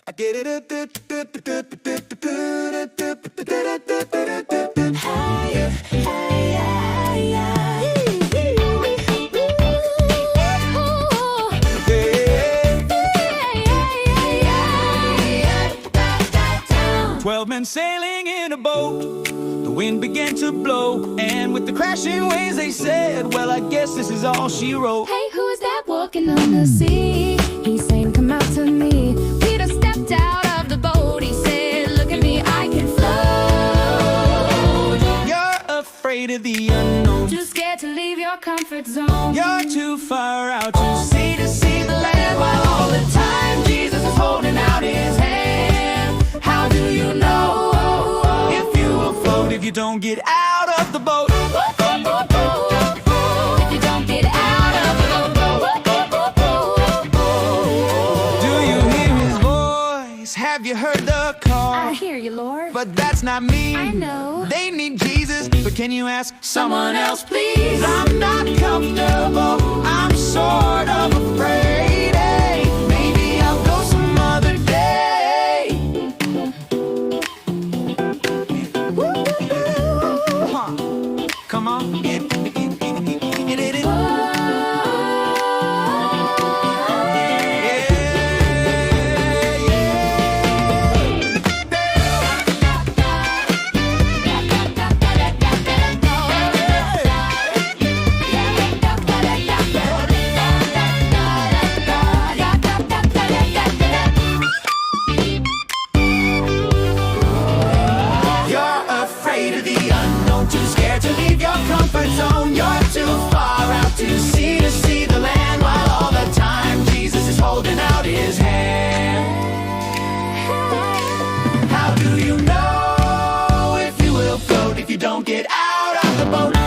I get it. 12 men sailing in a boat. The wind began to blow, and with the crashing waves they said, well, I guess this is all she wrote. Hey, who is that walking on the sea? He's saying, come out to me. Peter stepped out of the boat. He said, look at me, I can float. You're afraid of the unknown, Too scared to leave your comfort zone. you're too far out to see the land, while all the time Jesus is holding out his hand. How do you know if you will float if you don't get out of the boat? If you don't get out of the boat. Do you hear his voice? Have you heard the call? I hear you, Lord. But that's not me. I know. They need Jesus, but can you ask someone else, please? I'm not comfortable, I'm sort of afraid. Hey, maybe I'll go some other day. Huh. Come on. Too scared to leave your comfort zone. You're too far out to see the land, while all the time Jesus is holding out his hand. How do you know if you will float if you don't get out of the boat?